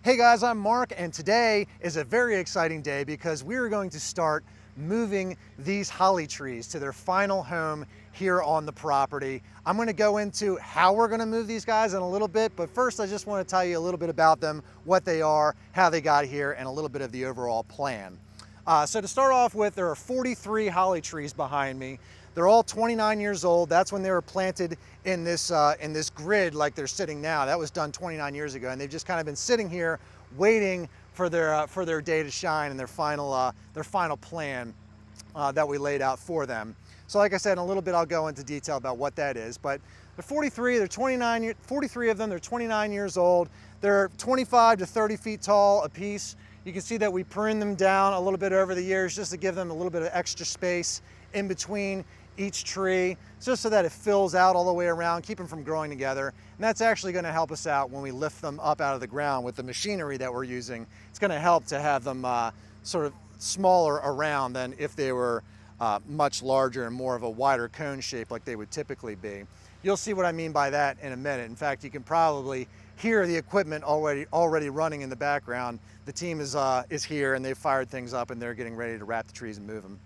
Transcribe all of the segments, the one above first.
Hey guys, I'm Mark, and today is a very exciting day because we're going to start moving these holly trees to their final home here on the property. I'm going to go into how we're going to move these guys in a little bit, but first I just want to tell you a little bit about them, what they are, how they got here, and a little bit of the overall plan. So to start off with, there are 43 holly trees behind me. They're all 29 years old. That's when they were planted in this grid like they're sitting now. That was done 29 years ago, and they've just kind of been sitting here waiting for their day to shine and their final plan that we laid out for them. So like I said, in a little bit I'll go into detail about what that is. But they're 43, they're 29, 43 of them, they're 29 years old. They're 25 to 30 feet tall a piece. You can see that we prune them down a little bit over the years just to give them a little bit of extra space in between each tree, just so that it fills out all the way around, keep them from growing together. And that's actually going to help us out when we lift them up out of the ground with the machinery that we're using. It's going to help to have them sort of smaller around than if they were much larger and more of a wider cone shape like they would typically be. You'll see what I mean by that in a minute. In fact, you can probably hear the equipment already running in the background. The team is here, and they've fired things up, and they're getting ready to wrap the trees and move them.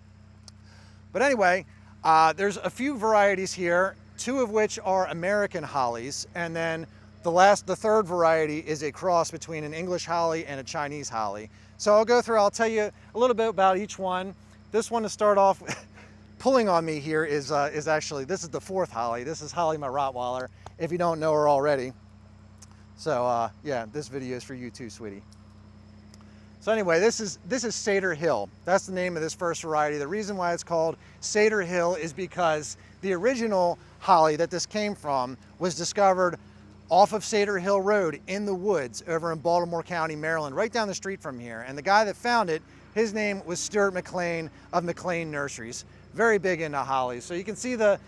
But anyway, there's a few varieties here, two of which are American hollies, and then the third variety is a cross between an English holly and a Chinese holly. So I'll tell you a little bit about each one. This one, to start off, pulling on me here is actually, this is the fourth holly. This is Holly, my Rottweiler, if you don't know her already. So yeah, this video is for you too, sweetie. So anyway, this is Cedar Hill. That's the name of this first variety. The reason why it's called Cedar Hill is because the original holly that this came from was discovered off of Cedar Hill Road in the woods over in Baltimore County, Maryland, right down the street from here. And the guy that found it, his name was Stuart McLean of McLean Nurseries. Very big into hollies. So you can see the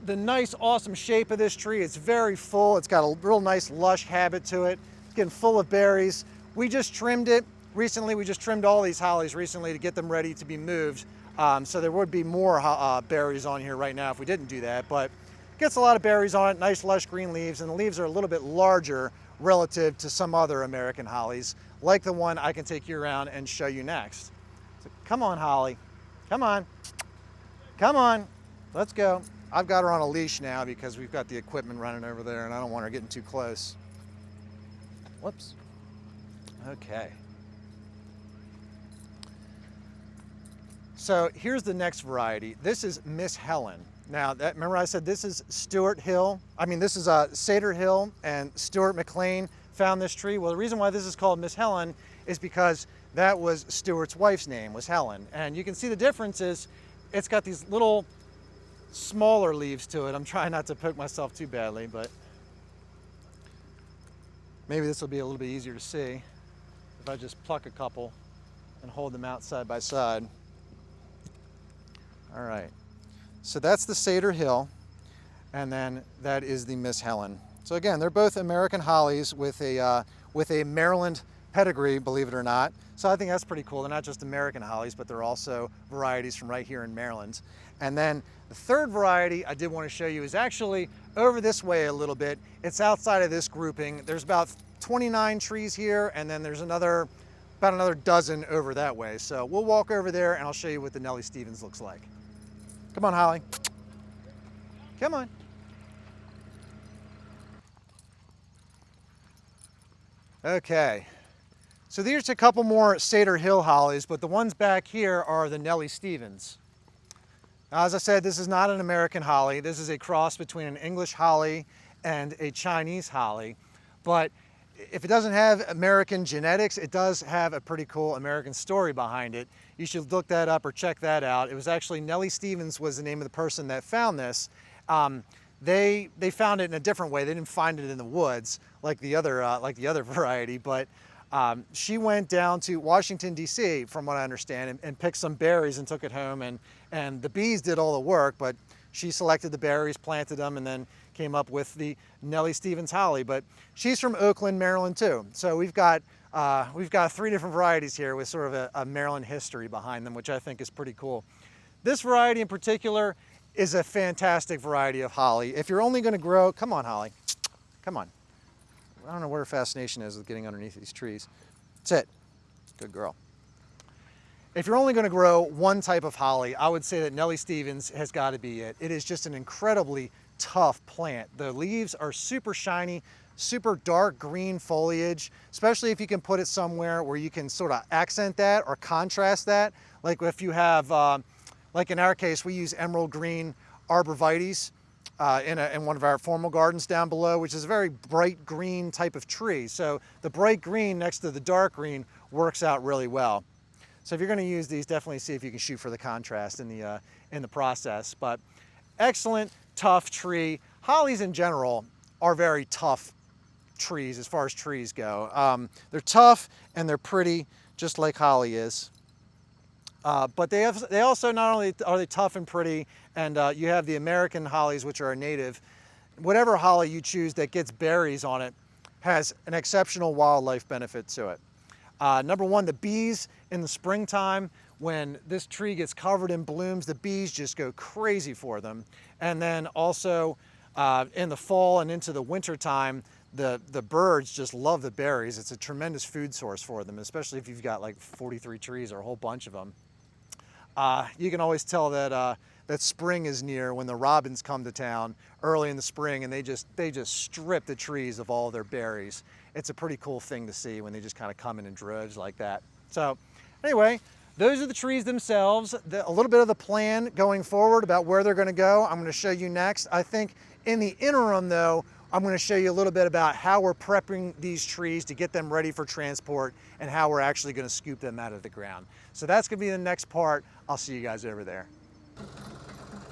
nice, awesome shape of this tree. It's very full. It's got a real nice, lush habit to it. It's getting full of berries. We just trimmed it. Recently, we just trimmed all these hollies recently to get them ready to be moved. So there would be more berries on here right now if we didn't do that, but it gets a lot of berries on it, nice lush green leaves, and the leaves are a little bit larger relative to some other American hollies, like the one I can take you around and show you next. So come on, Holly. Come on. Come on. Let's go. I've got her on a leash now because we've got the equipment running over there, and I don't want her getting too close. Whoops. Okay. So here's the next variety. This is Miss Helen. Now, remember I said this is Stuart Hill? I mean, this is Cedar Hill, and Stuart McLean found this tree. Well, the reason why this is called Miss Helen is because that was Stuart's wife's name, was Helen. And you can see the difference is it's got these little smaller leaves to it. I'm trying not to poke myself too badly, but maybe this will be a little bit easier to see if I just pluck a couple and hold them out side by side. All right, so that's the Cedar Hill, and then that is the Miss Helen. So again, they're both American hollies with a Maryland pedigree, believe it or not. So I think that's pretty cool. They're not just American hollies, but they're also varieties from right here in Maryland. And then the third variety I did want to show you is actually over this way a little bit. It's outside of this grouping. There's about 29 trees here, and then there's about another dozen over that way. So we'll walk over there and I'll show you what the Nellie Stevens looks like. Come on, Holly. Come on. Okay. So there's a couple more Cedar Hill hollies, but the ones back here are the Nellie Stevens. Now, as I said, this is not an American holly. This is a cross between an English holly and a Chinese holly. But if it doesn't have American genetics, it does have a pretty cool American story behind it. You should look that up or check that out. It was actually Nellie Stevens was the name of the person that found this. They found it in a different way. They didn't find it in the woods like the other variety, but she went down to Washington, D.C., from what I understand, and picked some berries and took it home, and the bees did all the work, but she selected the berries, planted them, and then came up with the Nellie Stevens holly. But she's from Oakland, Maryland too. So we've got three different varieties here with sort of a Maryland history behind them, which I think is pretty cool. This variety in particular is a fantastic variety of holly. If you're only going to grow, come on, Holly, come on. I don't know where her fascination is with getting underneath these trees. That's it. Good girl. If you're only going to grow one type of holly, I would say that Nellie Stevens has got to be it. It is just an incredibly tough plant. The leaves are super shiny, super dark green foliage, especially if you can put it somewhere where you can sort of accent that or contrast that. Like if you have, like in our case, we use emerald green arborvitaes in one of our formal gardens down below, which is a very bright green type of tree. So the bright green next to the dark green works out really well. So if you're going to use these, definitely see if you can shoot for the contrast in the process. But excellent, tough tree. Hollies in general are very tough trees as far as trees go. They're tough and they're pretty, just like holly is. But they also, not only are they tough and pretty, and you have the American hollies, which are a native. Whatever holly you choose that gets berries on it has an exceptional wildlife benefit to it. Number one, the bees in the springtime, when this tree gets covered in blooms, the bees just go crazy for them. And then also in the fall and into the winter time, the birds just love the berries. It's a tremendous food source for them, especially if you've got like 43 trees or a whole bunch of them. You can always tell that that spring is near when the robins come to town early in the spring, and they just strip the trees of all their berries. It's a pretty cool thing to see when they just kind of come in droves like that. So anyway, those are the trees themselves. A little bit of the plan going forward about where they're going to go, I'm going to show you next. I think in the interim though, I'm going to show you a little bit about how we're prepping these trees to get them ready for transport and how we're actually going to scoop them out of the ground. So that's going to be the next part. I'll see you guys over there.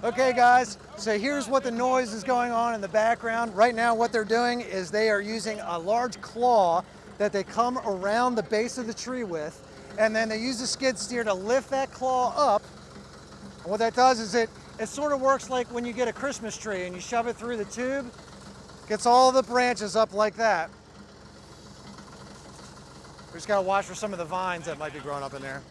Okay guys, so here's what the noise is going on in the background. Right now what they're doing is they are using a large claw that they come around the base of the tree with, and then they use the skid steer to lift that claw up. And what that does is it sort of works like when you get a Christmas tree and you shove it through the tube, gets all the branches up like that. We just gotta watch for some of the vines that might be growing up in there.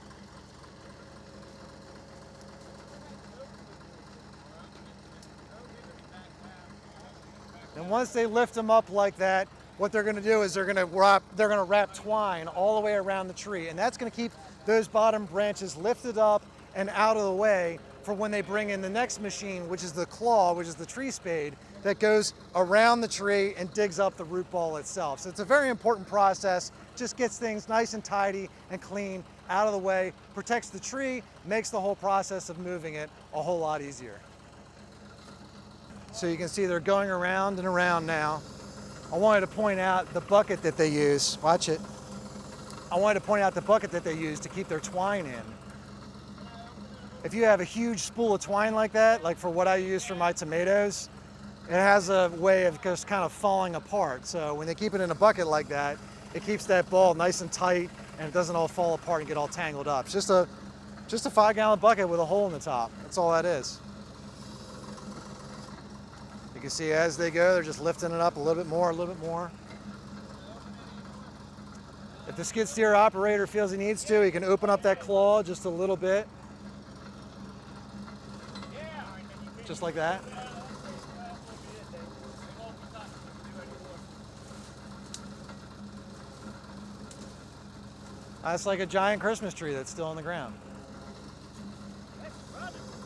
And once they lift them up like that, what they're going to do is they're going to wrap twine all the way around the tree, and that's going to keep those bottom branches lifted up and out of the way for when they bring in the next machine, which is the claw, which is the tree spade, that goes around the tree and digs up the root ball itself. So it's a very important process, just gets things nice and tidy and clean out of the way, protects the tree, makes the whole process of moving it a whole lot easier. So you can see they're going around and around now. I wanted to point out the bucket that they use. Watch it. I wanted to point out the bucket that they use to keep their twine in. If you have a huge spool of twine like that, like for what I use for my tomatoes, it has a way of just kind of falling apart. So when they keep it in a bucket like that, it keeps that ball nice and tight and it doesn't all fall apart and get all tangled up. It's just a 5-gallon bucket with a hole in the top. That's all that is. You can see as they go, they're just lifting it up a little bit more, a little bit more. If the skid steer operator feels he needs to, he can open up that claw just a little bit. Just like that. That's like a giant Christmas tree that's still on the ground.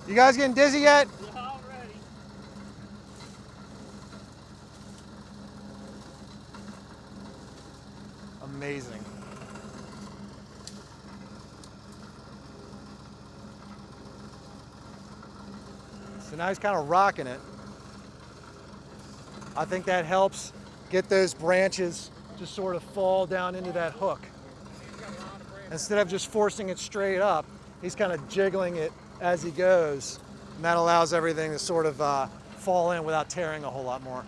You guys getting dizzy yet? Yeah, already. Amazing. So now he's kind of rocking it. I think that helps get those branches to sort of fall down into that hook. Instead of just forcing it straight up, he's kind of jiggling it as he goes. And that allows everything to sort of fall in without tearing a whole lot more.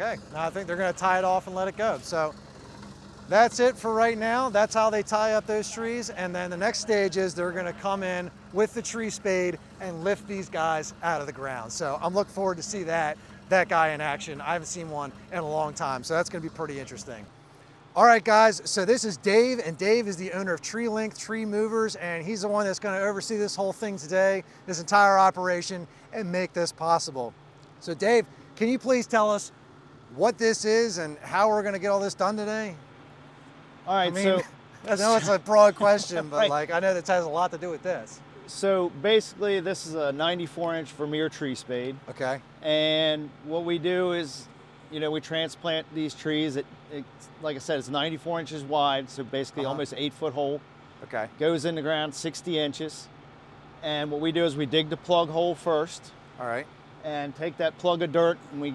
Okay, now I think they're going to tie it off and let it go. So that's it for right now. That's how they tie up those trees. And then the next stage is they're going to come in with the tree spade and lift these guys out of the ground. So I'm looking forward to see that guy in action. I haven't seen one in a long time, so that's going to be pretty interesting. All right, guys, so this is Dave, and Dave is the owner of Tree Link Tree Movers, and he's the one that's going to oversee this whole thing today, this entire operation, and make this possible. So Dave, can you please tell us what this is and how we're going to get all this done today? All right, I mean, so I know it's a broad question, but right. like I know this has a lot to do with this. So basically, this is a 94-inch Vermeer tree spade. Okay. And what we do is, you know, we transplant these trees. Like I said, it's 94 inches wide, so basically almost an 8-foot hole. Okay. Goes in the ground 60 inches. And what we do is we dig the plug hole first. All right. And take that plug of dirt and we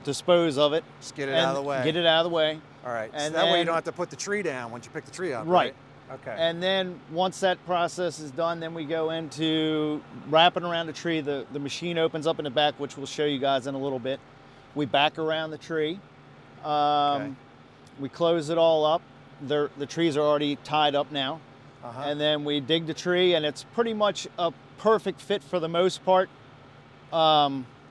dispose of it. Just get it out of the way. Get it out of the way. All right. And so that way you don't have to put the tree down once you pick the tree up. Right. Okay. And then once that process is done, then we go into wrapping around the tree. The machine opens up in the back, which we'll show you guys in a little bit. We back around the tree. Okay. We close it all up. The trees are already tied up now. And then we dig the tree, and it's pretty much a perfect fit for the most part.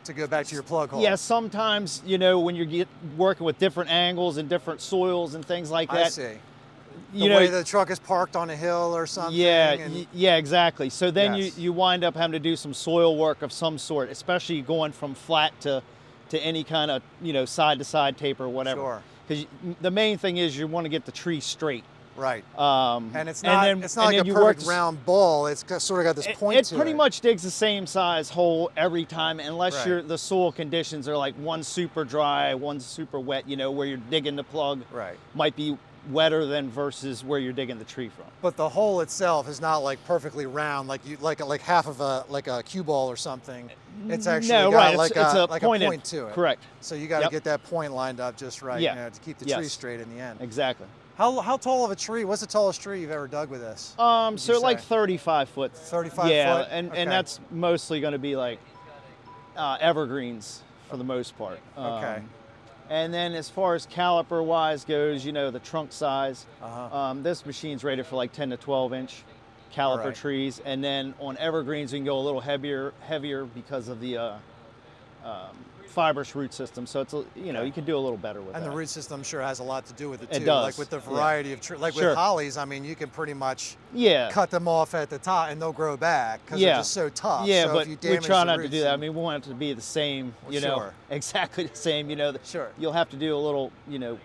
To go back to your plug hole. Yeah, sometimes, you know, when you're working with different angles and different soils and things like that. I see. You the know, way the truck is parked on a hill or something. Yeah, and yeah, exactly. So then Yes. you wind up having to do some soil work of some sort, especially going from flat to any kind of, you know, side-to-side taper or whatever. Sure. Because the main thing is you want to get the tree straight. Right. And it's not like a perfect round ball. It's sort of got this point it to it. pretty much digs the same size hole every time, unless Right. the soil conditions are like one super dry, one super wet, you know, where you're digging the plug. Right. Might be wetter than versus where you're digging the tree from. But the hole itself is not like perfectly round, like half of a cue ball or something. It's actually got right. like it's a a point to it. Correct. So you got to Yep. get that point lined up just right, Yeah. you know, to keep the Yes. tree straight in the end. Exactly. How tall of a tree? What's the tallest tree you've ever dug with this? So like 35 foot. 35 yeah, foot? and Okay. that's mostly going to be like evergreens for the most part. Okay. And then as far as caliper wise goes, you know, the trunk size, Uh-huh. this machine's rated for like 10 to 12 inch caliper Right. trees. And then on evergreens, we can go a little heavier because of the fibrous root system. So it's, you know, you can do a little better with And that. the root system, I'm sure, has a lot to do with it, It too. does, Like with the yeah. variety of trees. Like Sure. with hollies, I mean, you can pretty much Yeah. cut them off at the top and they'll grow back because Yeah. they're just so tough. Yeah, so but if you we damage try the not to roots do that. I and- mean, we want it to be the same, you know, Sure. exactly the same. You know, Sure. you'll have to do a little, you know,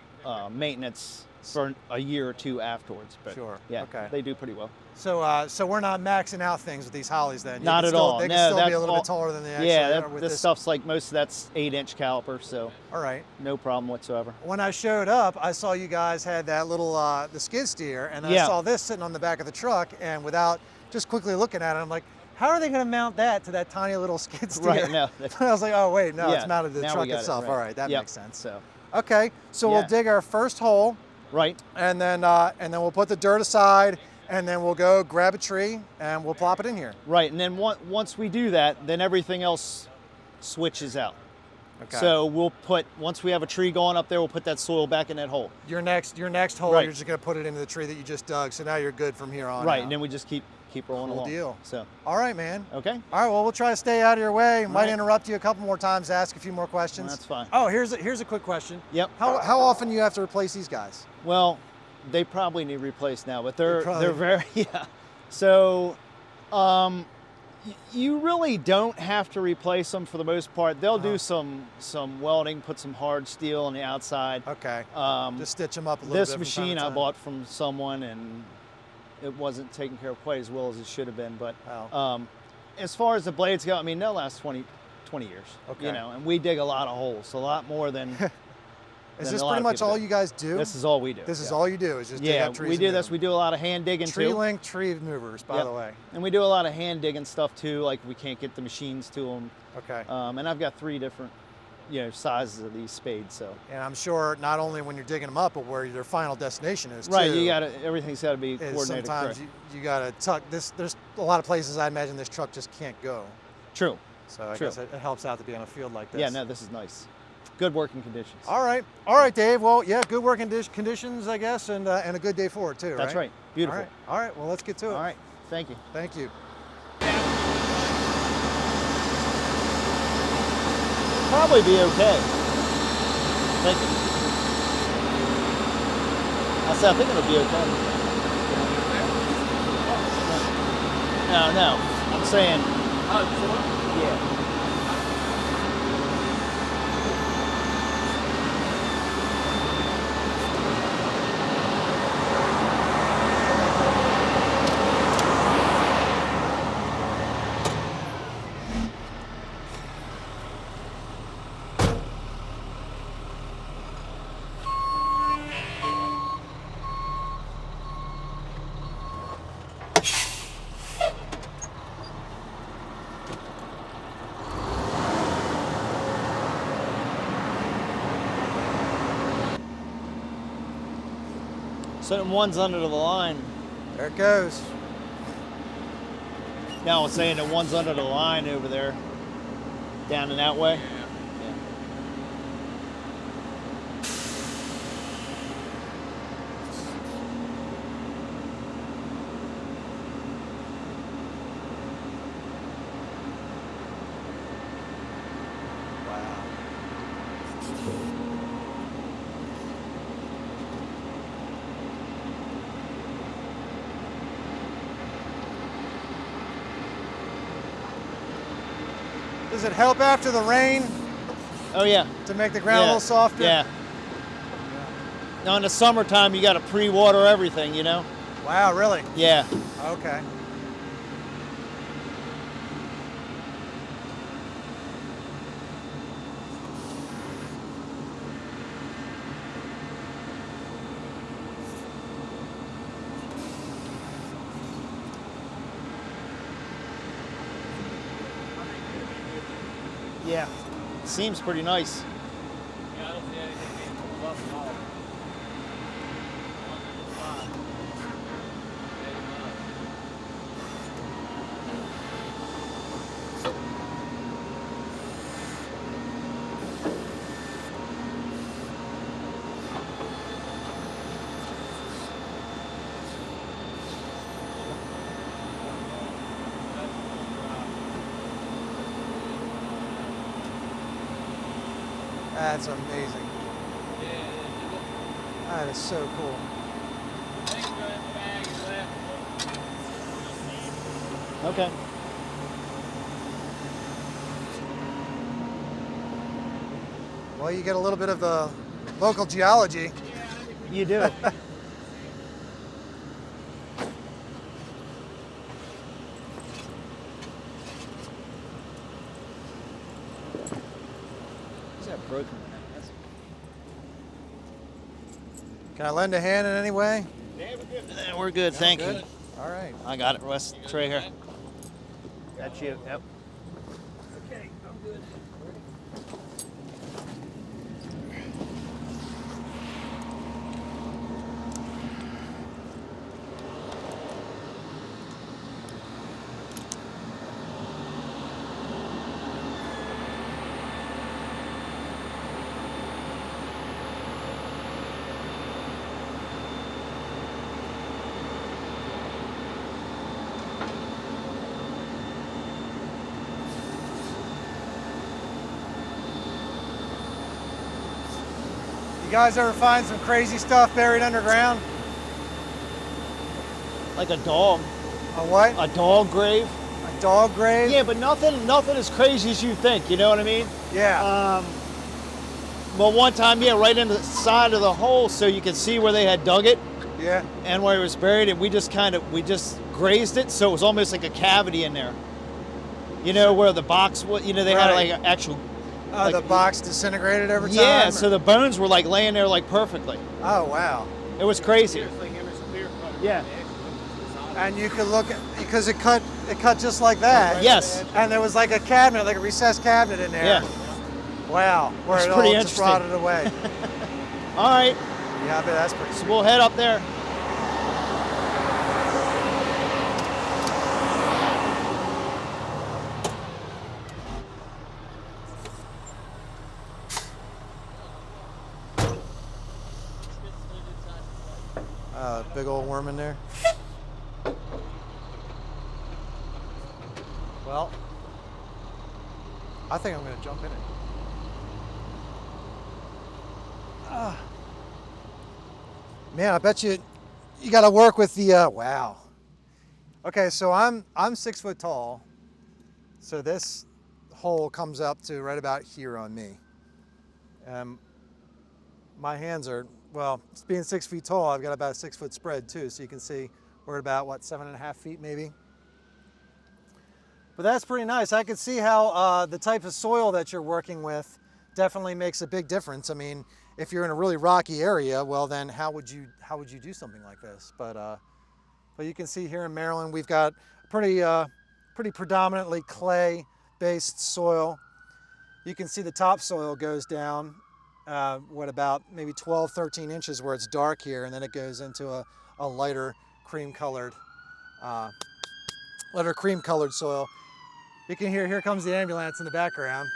maintenance for a year or two afterwards. But Sure. yeah, Okay. they do pretty well. So we're not maxing out things with these hollies then? Not at all. They can No, still be that's a little all- bit taller than they actually Yeah, are with this this. stuff's like most of that's 8-inch caliper, so All right. no problem whatsoever. When I showed up, I saw you guys had that little, the skid steer, and I Yeah. saw this sitting on the back of the truck, and without just quickly looking at it, I'm like, how are they going to mount that to that tiny little skid steer? Right, no. I was like, oh, wait, no, Yeah, it's mounted to the now we truck got it, itself. right. All right, that Yep. makes sense. So, Okay, so we'll Yeah. dig our first hole, right. and then we'll put the dirt aside, and then we'll go grab a tree, and we'll plop it in here. Right, and then once we do that, then everything else switches out. Okay. So we'll once we have a tree going up there, we'll put that soil back in that hole. Your next hole, Right. you're just going to put it into the tree that you just dug, so now you're good from here on Right, out. and then we just keep rolling Cool along. deal. So, All right, man. okay, All right, well, we'll try to stay out of your way. Might right. interrupt you a couple more times, ask a few more questions. that's fine. Oh, here's a quick question. Yep. How often do you have to replace these guys? Well, they probably need replaced now, but they're probably- very yeah. So, you really don't have to replace them for the most part. They'll do some welding, put some hard steel on the outside. Okay. Um, Just stitch them up a little this bit. machine I bought from someone, and it wasn't taken care of quite as well as it should have been. But Oh. as far as the blades go, I mean, they'll last 20 years. Okay. You know, and we dig a lot of holes, a lot more than. Is than this a lot pretty of much people all do. you guys do? This is all we do. This is yeah. all you do is just dig Yeah, up trees we and do move this. them. We do a lot of hand digging Tree too. link tree movers, by Yep. the way. And we do a lot of hand digging stuff too, like we can't get the machines to them. Okay. And I've got 3 different, you know, sizes of these spades. So And I'm sure not only when you're digging them up, but where their final destination is right, too. you got to everything's got to be is coordinated. sometimes correct. you got to tuck this. There's a lot of places I imagine this truck just can't go. True. So I True. guess it helps out to be on a field like this. Yeah, no, this is nice. Good working conditions. All right, Dave. Well, yeah, good working conditions, I guess, and a good day forward too. That's right. Beautiful. All right. Well, let's get to it. All right. Thank you. Thank you. Probably be okay. Thank you. I said, I think it'll be okay. No, I'm saying. Yeah. So then one's under the line. There it goes. Now I'm saying that one's under the line over there, down in that way. Does it help after the rain Oh yeah. to make the ground a little softer? Yeah. Now in the summertime, you got to pre-water everything, you know? Wow, really? Yeah. Okay. Yeah. Seems pretty nice. Yeah, I don't see anything being pulled up at all. That's amazing. That is so cool. Okay. Well, you get a little bit of the local geology. You do. Is that broken? Can I lend a hand in any way? We're good, thank Good? you. All right. I got it, Russ. Tray here. That's you. Yep. Okay, I'm good. You guys ever find some crazy stuff buried underground? Like a dog. A what? A dog grave. A dog grave? Yeah, but nothing as crazy as you think, you know what I mean? Yeah. Well, one time, yeah, right in the side of the hole so you could see where they had dug it Yeah. and where it was buried, and we just grazed it, so it was almost like a cavity in there. You know, where the box was, you know, they had Right. like an actual... Oh, the box disintegrated over time? Yeah, so the bones were like laying there like perfectly. Oh, wow. It was crazy. Yeah. And you could look at, because it cut just like that. Yes. And there was like a cabinet, like a recessed cabinet in there. Yeah. Wow. Where It's it pretty all just interesting. rotted away. All right, Yeah, I bet that's pretty so sweet. we'll head up there. Big old worm in there. Well, I think I'm going to jump in it. Man, I bet you got to work with the, wow. Okay, so I'm 6 foot tall. So this hole comes up to right about here on me. My hands are, well, being 6 feet tall, I've got about a 6 foot spread too. So you can see we're at about, what, 7.5 feet maybe? But that's pretty nice. I could see how the type of soil that you're working with definitely makes a big difference. I mean, if you're in a really rocky area, well then how would you do something like this? But you can see here in Maryland, we've got pretty predominantly clay-based soil. You can see the topsoil goes down, what, about maybe 12, 13 inches where it's dark here, and then it goes into a lighter cream-colored soil. You can hear, here comes the ambulance in the background.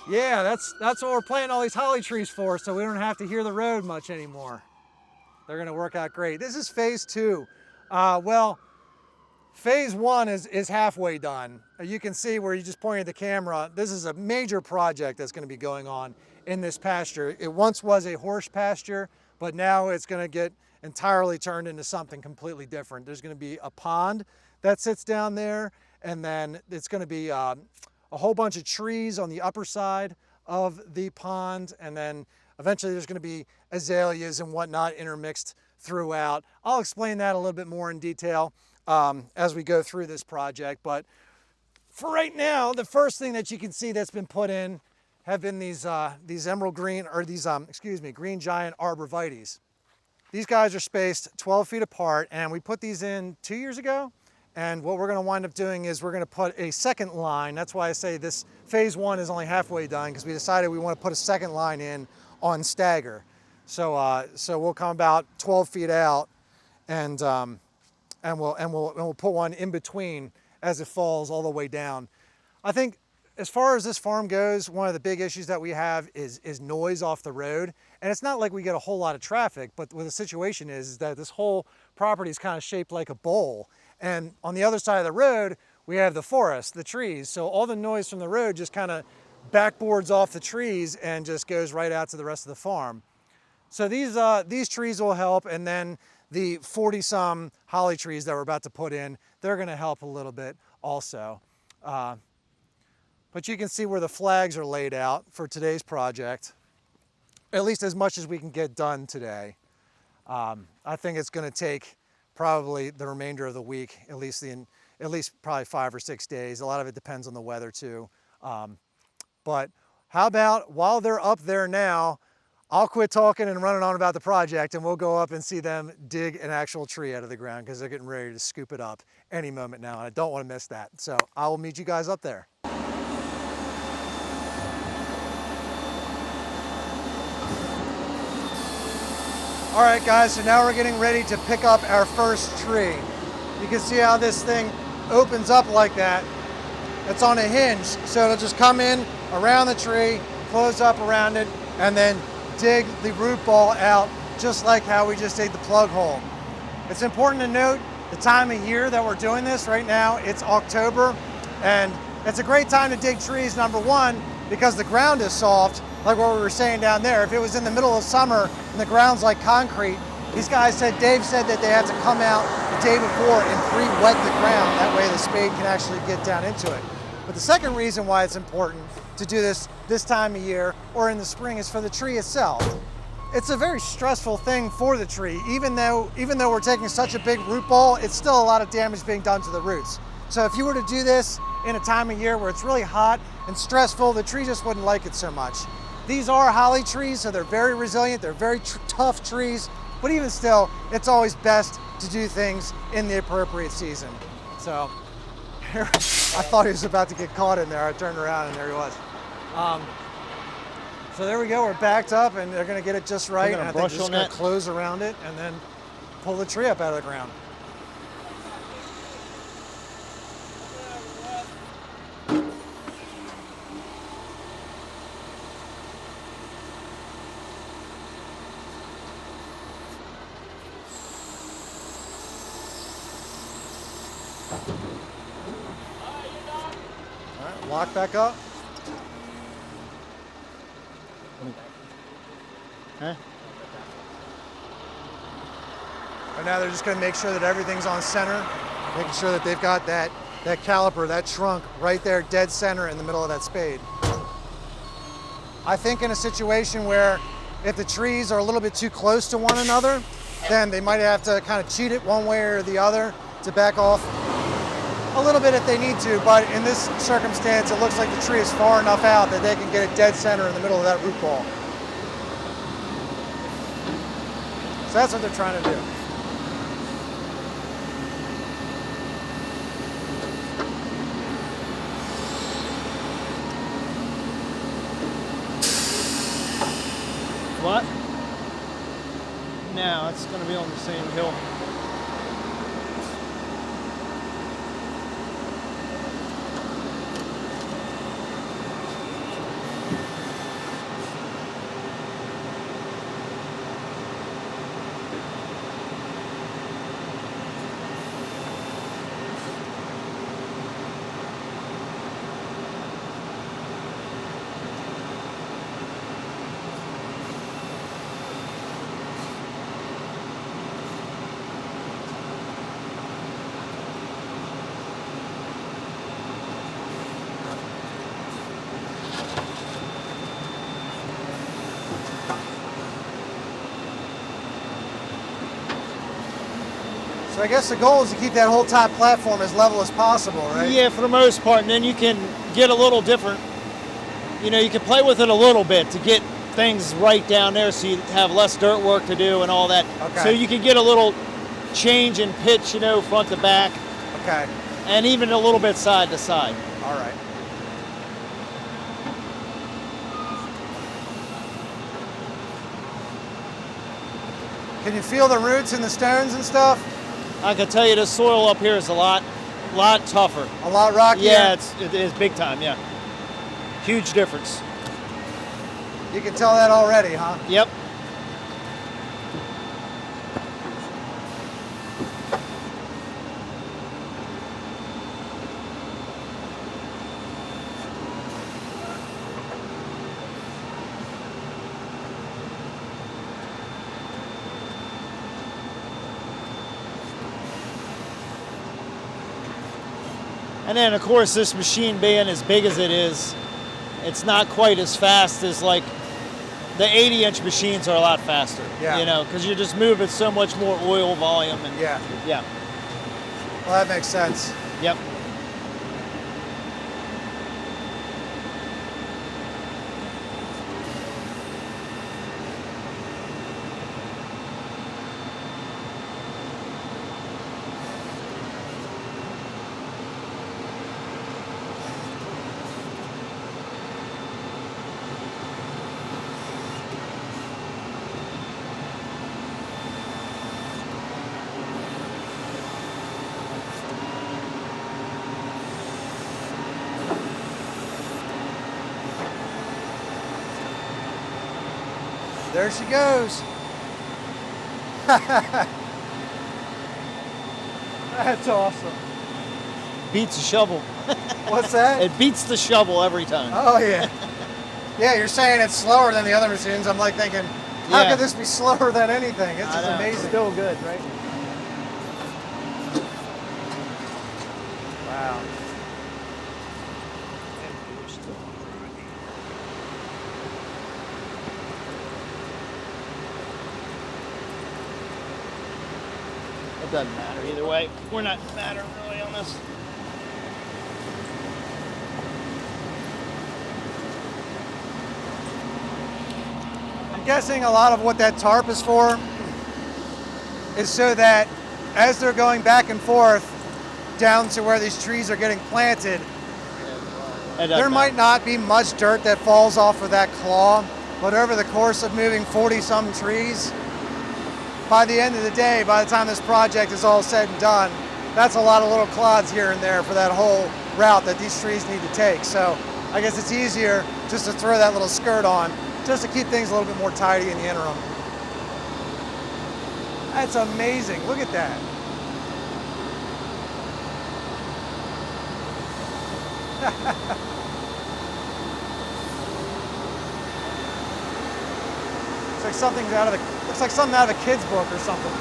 Yeah, that's what we're planting all these holly trees for, so we don't have to hear the road much anymore. They're gonna work out great. This is phase 2. Well, phase 1 is halfway done. You can see where you just pointed the camera. This is a major project that's gonna be going on in this pasture. It once was a horse pasture, but now it's gonna get entirely turned into something completely different. There's gonna be a pond that sits down there, and then it's gonna be a whole bunch of trees on the upper side of the pond, and then eventually there's gonna be azaleas and whatnot intermixed throughout. I'll explain that a little bit more in detail as we go through this project, but for right now, the first thing that you can see that's been put in have been these emerald green, or these, green giant arborvitaes. These guys are spaced 12 feet apart, and we put these in 2 years ago. And what we're gonna wind up doing is we're gonna put a second line. That's why I say this phase 1 is only halfway done, because we decided we wanna put a second line in on stagger. So we'll come about 12 feet out, and we'll put one in between as it falls all the way down. I think as far as this farm goes, one of the big issues that we have is noise off the road. And it's not like we get a whole lot of traffic, but what the situation is that this whole property is kind of shaped like a bowl. And on the other side of the road, we have the forest, the trees. So all the noise from the road just kind of backboards off the trees and just goes right out to the rest of the farm. So these trees will help, and then the 40-some holly trees that we're about to put in, they're gonna help a little bit also. But you can see where the flags are laid out for today's project, at least as much as we can get done today. I think it's gonna take probably the remainder of the week, at least probably 5 or 6 days. A lot of it depends on the weather too. But how about while they're up there now, I'll quit talking and running on about the project, and we'll go up and see them dig an actual tree out of the ground, because they're getting ready to scoop it up any moment now, and I don't want to miss that. So I will meet you guys up there. All right, guys, so now we're getting ready to pick up our first tree. You can see how this thing opens up like that. It's on a hinge, so it'll just come in around the tree, close up around it, and then dig the root ball out just like how we just did the plug hole. It's important to note the time of year that we're doing this. Right now it's October, and it's a great time to dig trees, number one, because the ground is soft, like what we were saying down there. If it was in the middle of summer and the ground's like concrete, these guys said, Dave said that they had to come out the day before and pre-wet the ground. That way the spade can actually get down into it. But the second reason why it's important to do this time of year or in the spring is for the tree itself. It's a very stressful thing for the tree. Even though we're taking such a big root ball, it's still a lot of damage being done to the roots. So if you were to do this in a time of year where it's really hot and stressful, the tree just wouldn't like it so much. These are holly trees, so they're very resilient, they're very tough trees, but even still, it's always best to do things in the appropriate season. So, I thought he was about to get caught in there. I turned around and there he was. So there we go, we're backed up and they're gonna get it just right. And I think they're just gonna close around it and then pull the tree up out of the ground. All right, lock back up. Huh? And now they're just going to make sure that everything's on center, making sure that they've got that caliper, that trunk right there, dead center in the middle of that spade. I think in a situation where if the trees are a little bit too close to one another, then they might have to kind of cheat it one way or the other to back off a little bit if they need to, but in this circumstance, it looks like the tree is far enough out that they can get it dead center in the middle of that root ball. So that's what they're trying to do. What? No, it's going to be on the same hill. So I guess the goal is to keep that whole top platform as level as possible, right? Yeah, for the most part, and then you can get a little different. You know, you can play with it a little bit to get things right down there so you have less dirt work to do and all that. Okay. So you can get a little change in pitch, you know, front to back, Okay, and even a little bit side to side. all right. Can you feel the roots in the stones and stuff? I can tell you the soil up here is a lot tougher. A lot rockier? Yeah, it is big time, yeah. Huge difference. You can tell that already, huh? Yep. And then, of course, this machine being as big as it is, it's not quite as fast as like the 80-inch machines are a lot faster. Yeah. You know, because you're just moving so much more oil volume. And, Yeah. Yeah. Well, that makes sense. Yep. There she goes. That's awesome. Beats a shovel. What's that? It beats the shovel every time. Oh, yeah. Yeah, you're saying it's slower than the other machines. I'm like thinking, how Yeah. could this be slower than anything? It's I just know. amazing. Still good, right? Wow. It doesn't matter either way. We're not mattering really on this. I'm guessing a lot of what that tarp is for is so that as they're going back and forth down to where these trees are getting planted, there might not be much dirt that falls off of that claw, but over the course of moving 40-some trees, by the end of the day, by the time this project is all said and done, that's a lot of little clods here and there for that whole route that these trees need to take. So I guess it's easier just to throw that little skirt on, just to keep things a little bit more tidy in the interim. That's amazing. Look at that. Looks like something out of a kid's book or something.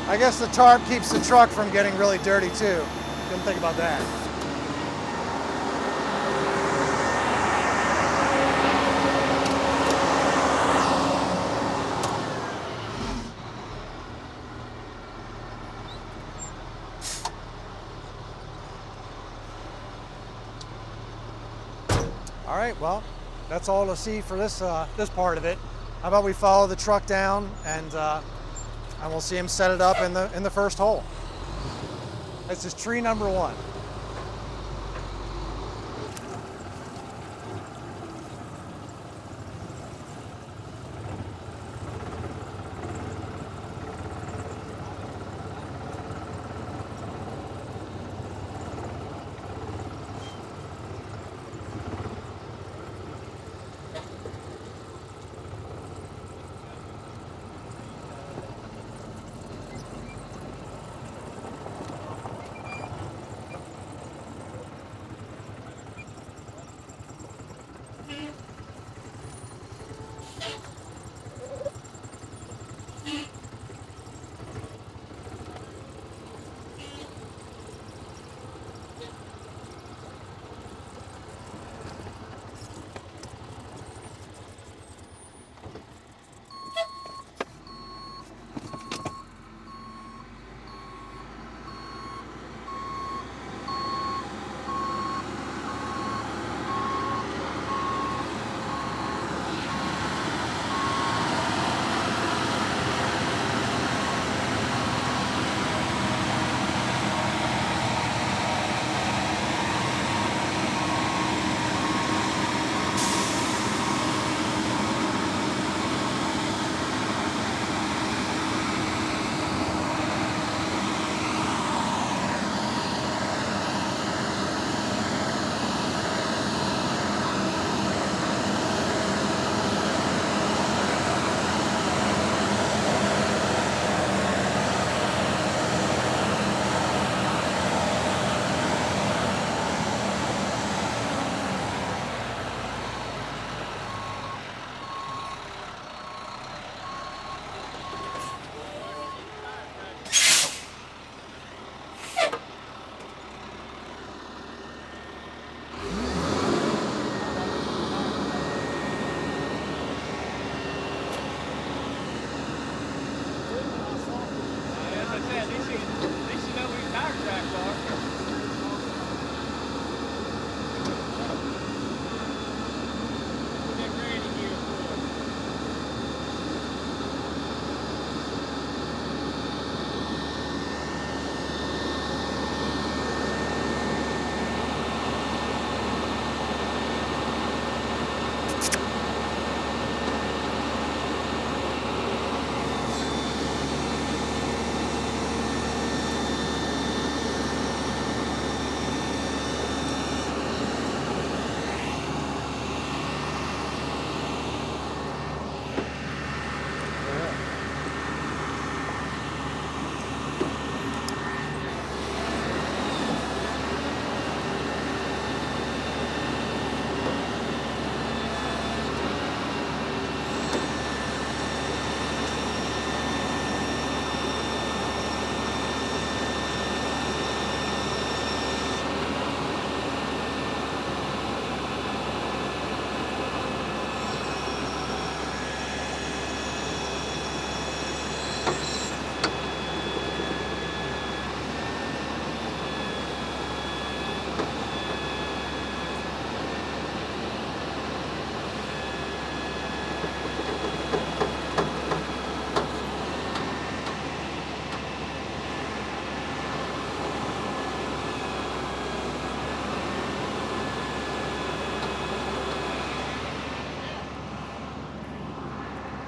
I guess the tarp keeps the truck from getting really dirty too. Didn't think about that. All right, well, that's all to see for this this part of it. How about we follow the truck down and we'll see him set it up in the first hole. This is tree number 1.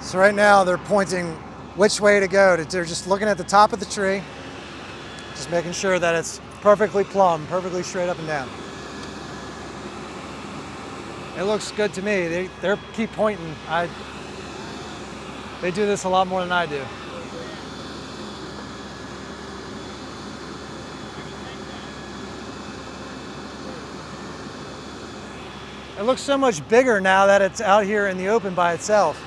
So right now they're pointing which way to go. They're just looking at the top of the tree, just making sure that it's perfectly plumb, perfectly straight up and down. It looks good to me. They keep pointing. They do this a lot more than I do. It looks so much bigger now that it's out here in the open by itself.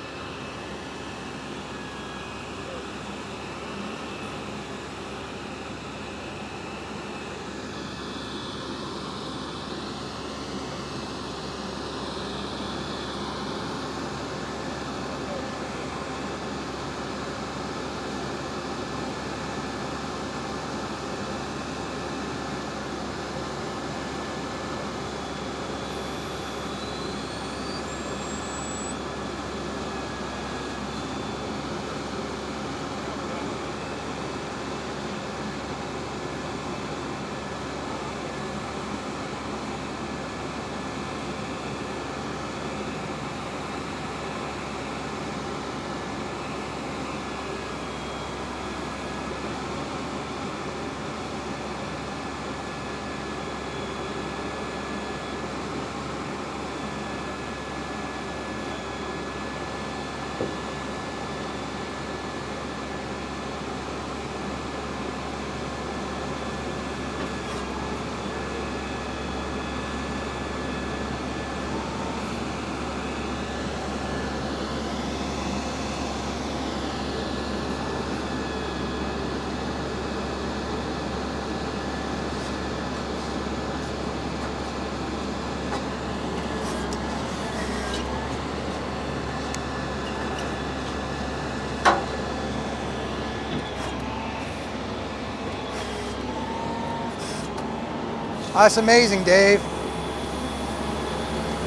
That's amazing, Dave.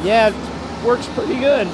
Yeah, it works pretty good.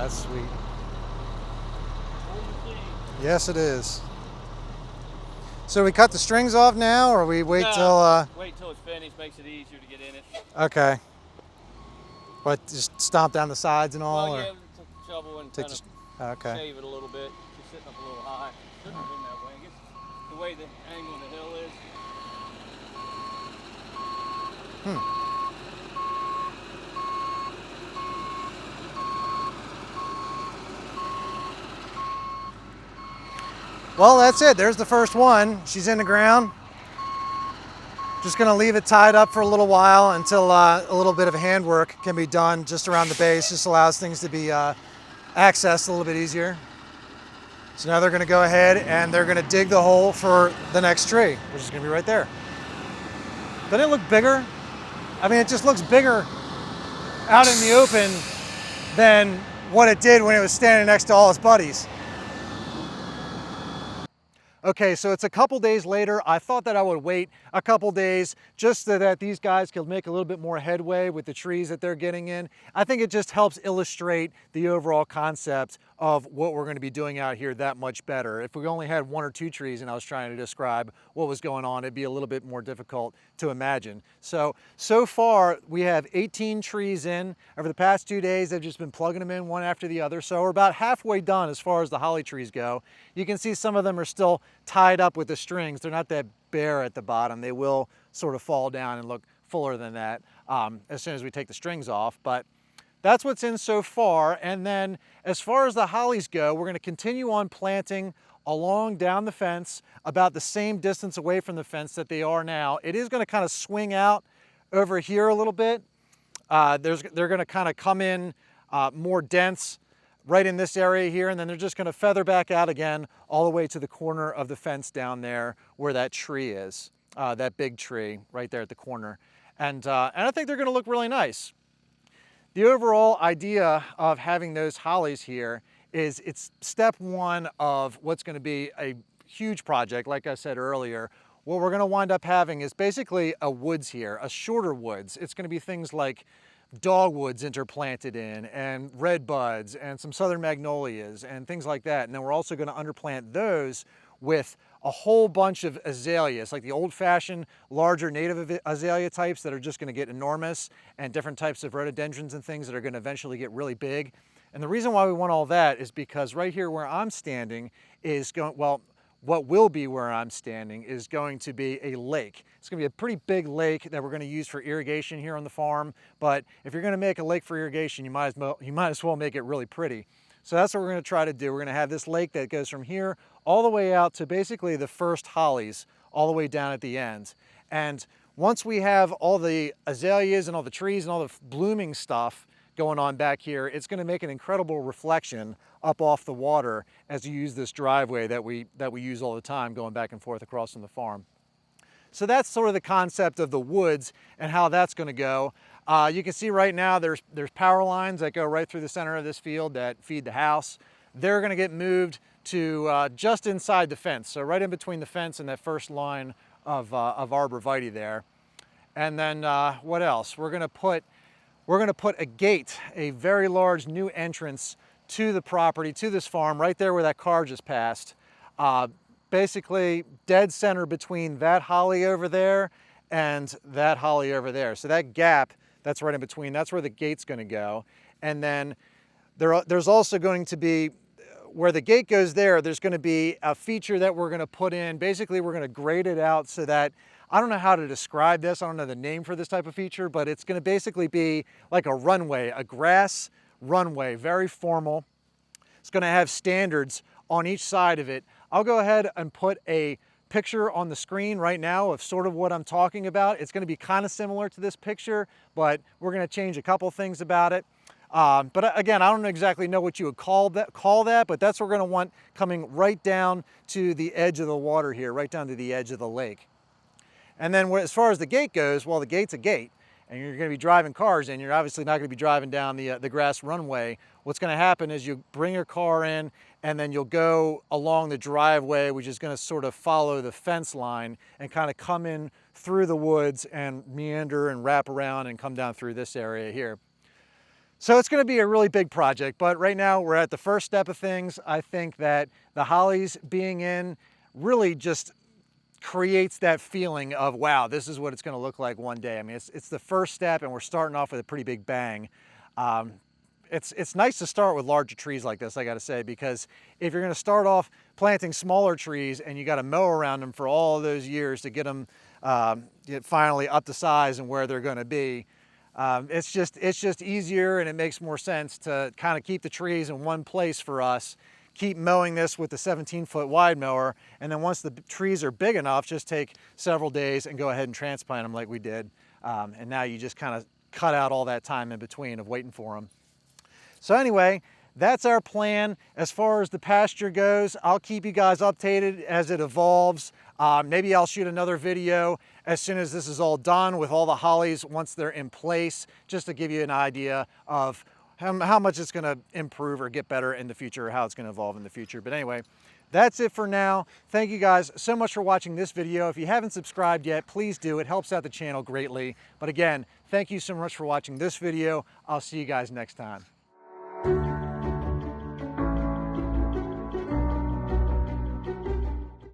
That's sweet. Yes, it is. So we cut the strings off now, or we wait till? Wait till it's finished. Makes it easier to get in it. Okay. But just stomp down the sides and all, Well, or yeah, take the shovel and take kind the? of Okay. shave it a little bit. It's sitting up a little high. Shouldn't have been that way. I guess the way the angle of the hill is. Well, that's it. There's the first one. She's in the ground. Just gonna leave it tied up for a little while until a little bit of handwork can be done just around the base. Just allows things to be accessed a little bit easier. So now they're gonna go ahead and they're gonna dig the hole for the next tree, which is gonna be right there. Doesn't it look bigger? I mean, it just looks bigger out in the open than what it did when it was standing next to all its buddies. Okay, so it's a couple days later. I thought that I would wait a couple days just so that these guys could make a little bit more headway with the trees that they're getting in. I think it just helps illustrate the overall concept of what we're going to be doing out here that much better. If we only had one or two trees and I was trying to describe what was going on, it'd be a little bit more difficult to imagine. So far we have 18 trees in. Over the past 2 days, I've just been plugging them in one after the other. So we're about halfway done as far as the holly trees go. You can see some of them are still tied up with the strings. They're not that bare at the bottom. They will sort of fall down and look fuller than that as soon as we take the strings off. But that's what's in so far. And then as far as the hollies go, we're going to continue on planting along down the fence about the same distance away from the fence that they are now. It is going to kind of swing out over here a little bit. They're going to kind of come in more dense right in this area here, and then they're just gonna feather back out again all the way to the corner of the fence down there where that tree is, that big tree right there at the corner. And I think they're gonna look really nice. The overall idea of having those hollies here is it's step one of what's gonna be a huge project. Like I said earlier, what we're gonna wind up having is basically a woods here, a shorter woods. It's gonna be things like dogwoods interplanted in, and red buds, and some southern magnolias, and things like that. And then we're also gonna underplant those with a whole bunch of azaleas, like the old-fashioned larger native azalea types that are just gonna get enormous, and different types of rhododendrons and things that are gonna eventually get really big. And the reason why we want all that is because right here where I'm standing is going, well, what will be where I'm standing is going to be a lake. It's gonna be a pretty big lake that we're gonna use for irrigation here on the farm. But if you're gonna make a lake for irrigation, you might as well make it really pretty. So that's what we're gonna try to do. We're gonna have this lake that goes from here all the way out to basically the first hollies, all the way down at the end. And once we have all the azaleas and all the trees and all the blooming stuff going on back here, it's gonna make an incredible reflection up off the water as you use this driveway that we use all the time going back and forth across from the farm. So that's sort of the concept of the woods and how that's gonna go. You can see right now there's power lines that go right through the center of this field that feed the house. They're gonna get moved to just inside the fence, so right in between the fence and that first line of arborvitae there. And then what else? We're gonna put a gate, a very large new entrance to the property, to this farm, right there where that car just passed. Basically dead center between that holly over there and that holly over there. So that gap that's right in between, that's where the gate's gonna go. And then there's also going to be, where the gate goes there, there's gonna be a feature that we're gonna put in. Basically, we're gonna grade it out so that, I don't know how to describe this, I don't know the name for this type of feature, but it's gonna basically be like a runway, a grass runway, very formal. It's gonna have standards on each side of it. I'll go ahead and put a picture on the screen right now of sort of what I'm talking about. It's gonna be kind of similar to this picture, but we're gonna change a couple things about it. But again, I don't exactly know what you would call that, but that's what we're gonna want coming right down to the edge of the water here, right down to the edge of the lake. And then as far as the gate goes, well, the gate's a gate, and you're gonna be driving cars in. You're obviously not gonna be driving down the grass runway. What's gonna happen is you bring your car in, and then you'll go along the driveway, which is gonna sort of follow the fence line and kind of come in through the woods and meander and wrap around and come down through this area here. So it's gonna be a really big project, but right now we're at the first step of things. I think that the hollies being in really just creates that feeling of, wow, this is what it's gonna look like one day. I mean, it's the first step, and we're starting off with a pretty big bang. It's nice to start with larger trees like this, I gotta say, because if you're gonna start off planting smaller trees and you gotta mow around them for all those years to get them finally up to size and where they're gonna be, it's just easier, and it makes more sense to kind of keep the trees in one place for us, keep mowing this with the 17-foot wide mower, and then once the trees are big enough, just take several days and go ahead and transplant them like we did. And now you just kind of cut out all that time in between of waiting for them. So anyway, that's our plan. As far as the pasture goes, I'll keep you guys updated as it evolves. Maybe I'll shoot another video as soon as this is all done with all the hollies once they're in place, just to give you an idea of how much it's gonna improve or get better in the future, or how it's gonna evolve in the future. But anyway, that's it for now. Thank you guys so much for watching this video. If you haven't subscribed yet, please do. It helps out the channel greatly. But again, thank you so much for watching this video. I'll see you guys next time.